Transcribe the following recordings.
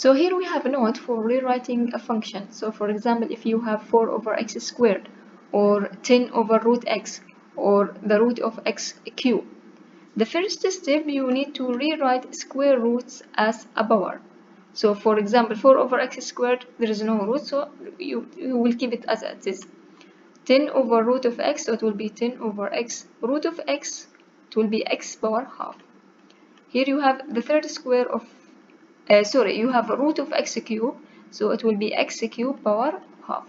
So here we have a note for rewriting a function. So for example, if you have 4 over x squared, or 10 over root x, or the root of x cubed, the first step you need to rewrite square roots as a power. So for example, 4 over x squared, there is no root, so you will keep it as it is. 10 over root of x, so it will be 10 over x root of x, it will be x power half. Here you have the third square of you have a root of x cubed, so it will be x cubed power half.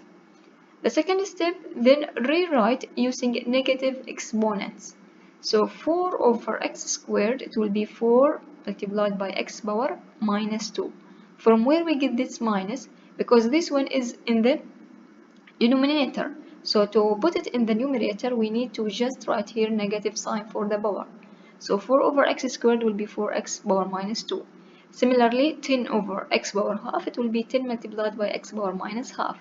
The second step, then rewrite using negative exponents. So 4 over x squared, it will be 4 multiplied by x power minus 2. From where we get this minus? Because this one is in the denominator. So to put it in the numerator, we need to just write here negative sign for the power. So 4 over x squared will be 4x power minus 2. Similarly, 10 over x power half, it will be 10 multiplied by x power minus half.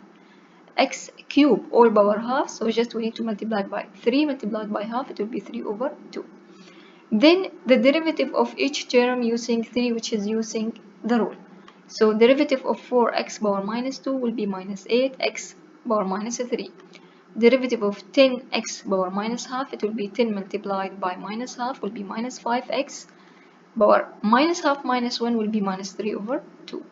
X cube all power half, so just we need to multiply by 3 multiplied by half, it will be 3 over 2. Then the derivative of each term using 3, which is using the rule. So derivative of 4x power minus 2 will be minus 8x power minus 3. Derivative of 10x power minus half, it will be 10 multiplied by minus half, will be minus 5x power minus half minus 1 will be minus 3 over 2.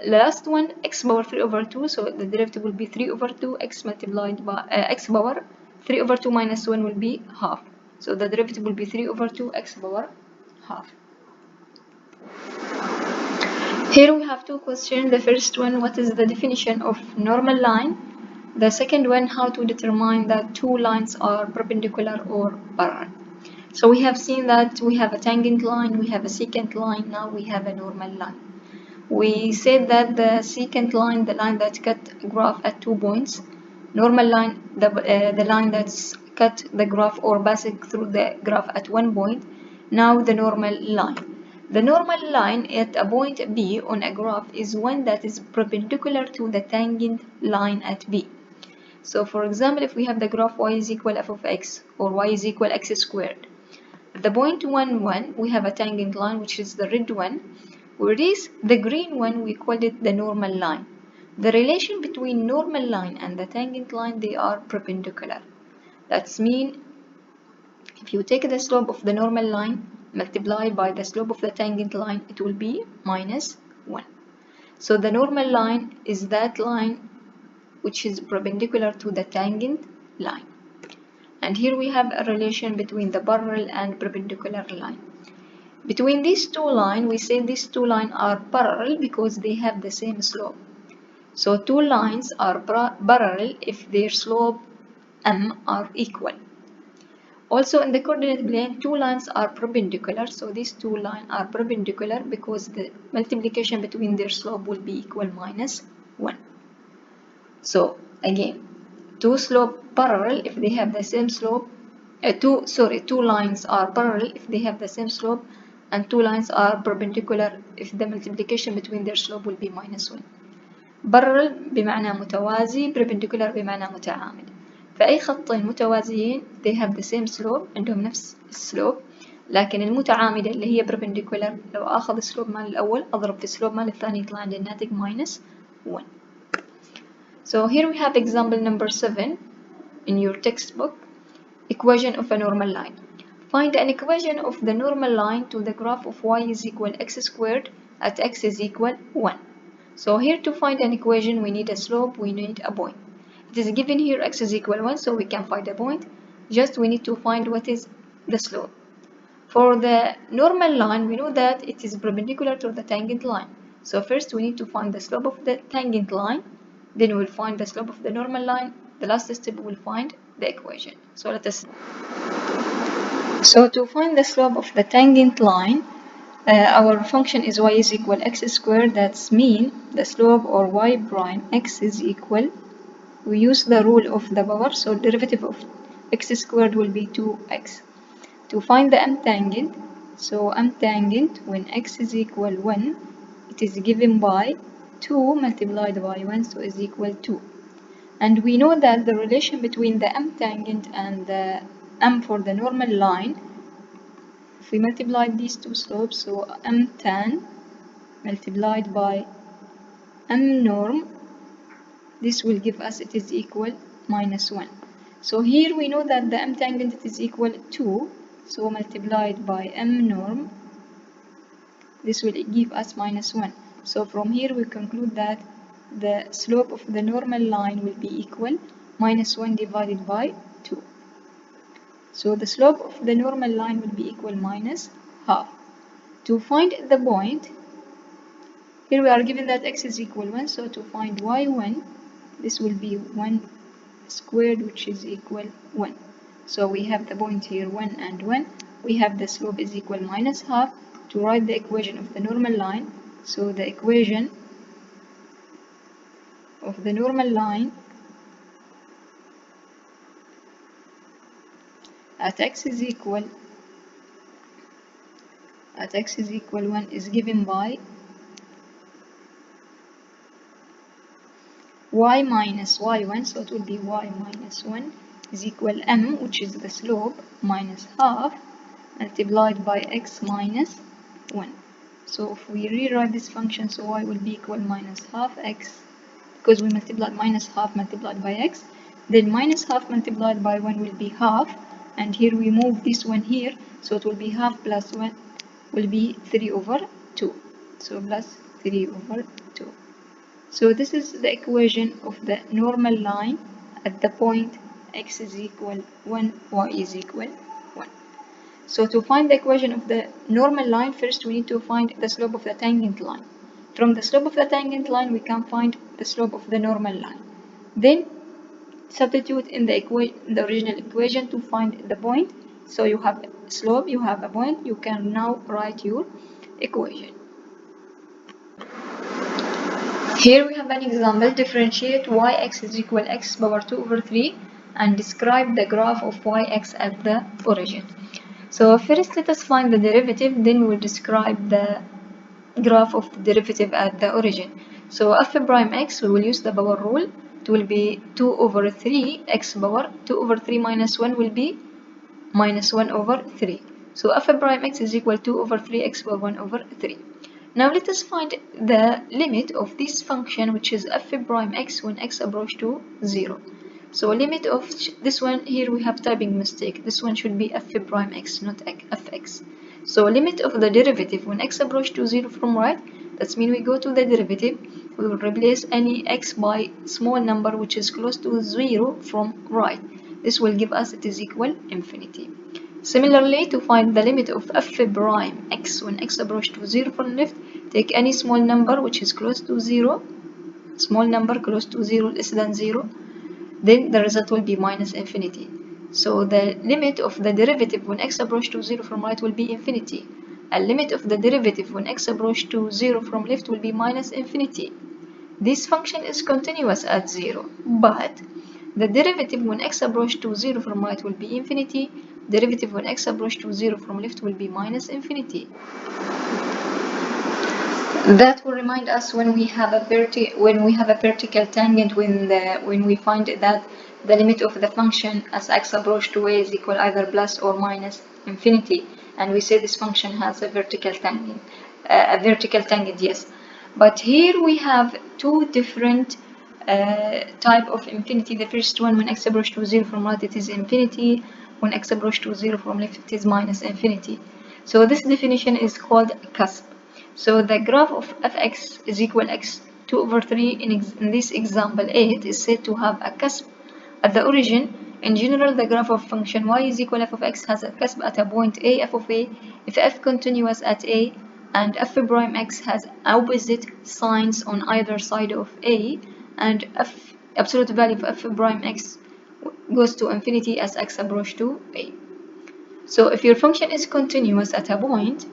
Last one, x power 3 over 2, so the derivative will be 3 over 2, x multiplied by x power 3 over 2 minus 1 will be half. So the derivative will be 3 over 2, x power half. Here we have two questions. The first one, what is the definition of normal line? The second one, how to determine that two lines are perpendicular or parallel. So we have seen that we have a tangent line, we have a secant line, now we have a normal line. We said that the secant line, the line that cut graph at 2 points, normal line, the line that's cut the graph or passing through the graph at 1 point. Now the normal line. The normal line at a point B on a graph is one that is perpendicular to the tangent line at B. So for example, if we have the graph y is equal f of x or y is equal x squared, at the point 1, 1, we have a tangent line, which is the red one. Whereas the green one, we call it the normal line. The relation between normal line and the tangent line, they are perpendicular. That's mean if you take the slope of the normal line multiplied by the slope of the tangent line, it will be minus 1. So the normal line is that line which is perpendicular to the tangent line. And here we have a relation between the parallel and perpendicular line. Between these two lines, we say these two lines are parallel because they have the same slope. So two lines are parallel if their slope m are equal. Also in the coordinate plane, two lines are perpendicular. So these two lines are perpendicular because the multiplication between their slope will be equal minus 1. So again, two slope parallel if they have the same slope. Two lines are parallel if they have the same slope, and two lines are perpendicular if the multiplication between their slope will be minus 1. parallel بمعنى متوازي، perpendicular بمعنى متعامد. فأي خطين متوازيين they have the same slope، عندهم نفس السلوب، لكن المتعامدة اللي هي perpendicular لو آخذ السلوب مال الأول أضرب في السلوب مال الثاني يطلع عندي الناتج minus 1. So here we have example number 7 in your textbook. Equation of a normal line. Find an equation of the normal line to the graph of y is equal x squared at x is equal 1. So here to find an equation we need a slope, we need a point. It is given here x is equal 1, so we can find a point. Just we need to find what is the slope. For the normal line, we know that it is perpendicular to the tangent line. So first we need to find the slope of the tangent line, then we will find the slope of the normal line. The last step we will find the equation. So let us. So to find the slope of the tangent line, our function is y is equal x squared. That's mean the slope or y prime x is equal. We use the rule of the power, so derivative of x squared will be 2x. To find the m tangent, so m tangent when x is equal 1, it is given by 2 multiplied by 1, so is equal 2. And we know that the relation between the m tangent and the m for the normal line, if we multiply these two slopes, so m tan multiplied by m norm. This will give us it is equal minus 1. So here we know that the m tangent is equal to 2. So multiplied by m norm, this will give us minus 1. So from here we conclude that the slope of the normal line will be equal minus 1 divided by 2. So the slope of the normal line will be equal minus half. To find the point, here we are given that x is equal 1, so to find y1, this will be 1 squared, which is equal 1. So we have the point here 1 and 1. We have the slope is equal minus half. To write the equation of the normal line, so the equation of the normal line at x is equal 1 is given by y minus y1, so it will be y minus 1 is equal m, which is the slope, minus half multiplied by x minus 1. So if we rewrite this function, so y will be equal minus half x, because we multiplied minus half multiplied by x, then minus half multiplied by 1 will be half, and here we move this one here, so it will be half plus 1 will be 3 over 2. So plus 3 over 2. So this is the equation of the normal line at the point x is equal 1, y is equal 1. So to find the equation of the normal line, first we need to find the slope of the tangent line. From the slope of the tangent line, we can find the slope of the normal line. Then substitute in the original equation to find the point. So you have slope, you have a point, you can now write your equation. Here we have an example. Differentiate yx is equal x power 2 over 3 and describe the graph of yx at the origin. So first let us find the derivative, then we will describe the graph of the derivative at the origin. So f prime x, we will use the power rule. It will be 2 over 3 x power 2 over 3 minus 1 will be minus 1 over 3. So f prime x is equal to 2 over 3 x power 1 over 3. Now let us find the limit of this function, which is f prime x when x approach to 0. So limit of this one, here we have typing mistake. This one should be f prime x, not fx. So limit of the derivative when x approach to 0 from right, that means we go to the derivative, we will replace any x by small number which is close to 0 from right. This will give us it is equal infinity. Similarly, to find the limit of f prime x when x approach to 0 from left, take any small number which is close to 0, small number close to 0 less than 0, then the result will be minus infinity. So the limit of the derivative when x approach to 0 from right will be infinity. And limit of the derivative when x approach to 0 from left will be minus infinity. This function is continuous at 0, but the derivative when x approach to 0 from right will be infinity. Derivative when x approach to 0 from left will be minus infinity. That will remind us when we have a vertical tangent, when we find that the limit of the function as x approach to a is equal either plus or minus infinity, and we say this function has a vertical tangent. Yes. But here we have two different type of infinity. The first one, when x approach to 0 from right, it is infinity. When x approach to 0 from left, it is minus infinity. So this definition is called cusp. So the graph of fx is equal x 2 over 3 in this example 8 is said to have a cusp at the origin. In general, the graph of function y is equal f of x has a cusp at a point a, f of a, if f continuous at a, and f prime x has opposite signs on either side of a, and absolute value of f prime x goes to infinity as x approach to a. So if your function is continuous at a point,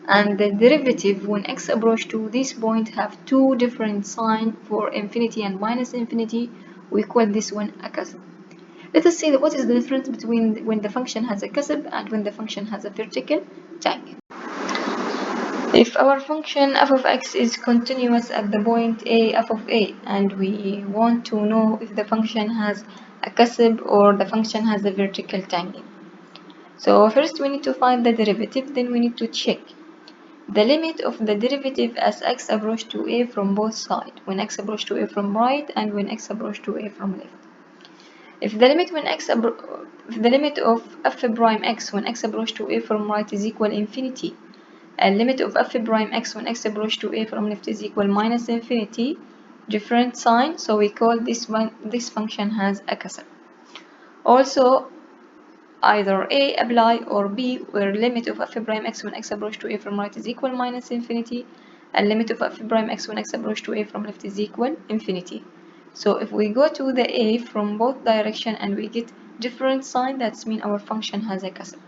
and the derivative when x approach to this point have two different signs for infinity and minus infinity, we call this one a cusp. Let us see what is the difference between when the function has a cusp and when the function has a vertical tangent. If our function f of x is continuous at the point a, f of a, and we want to know if the function has a cusp or the function has a vertical tangent. So first we need to find the derivative, then we need to check. the limit of the derivative as x approach to a from both sides, when x approach to a from right and when x approach to a from left. If the limit of f prime x when x approach to a from right is equal infinity, and limit of f prime x when x approach to a from left is equal minus infinity, different sign, so we call this function has a kasr. Also, either A apply or B, where limit of f prime x when x approach to a from right is equal minus infinity, and limit of f prime x when x approach to a from left is equal infinity. So if we go to the A from both direction and we get different sign, that's mean our function has a kasr.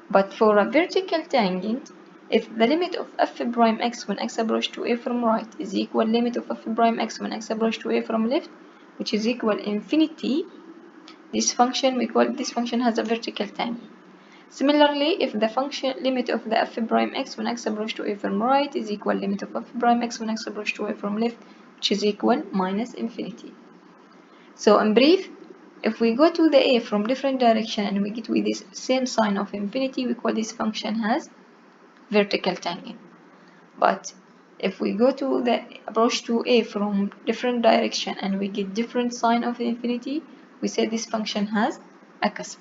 But for a vertical tangent, if the limit of f prime x when x approach to a from right is equal limit of f prime x when x approach to a from left, which is equal infinity, this function, we call this function has a vertical tangent. Similarly, if the function limit of the f prime x when x approach to a from right is equal limit of f prime x when x approach to a from left, which is equal minus infinity. So in brief, if we go to the a from different direction and we get with this same sign of infinity, we call this function has vertical tangent. But if we go to the approach to a from different direction and we get different sign of infinity, we say this function has a kasr.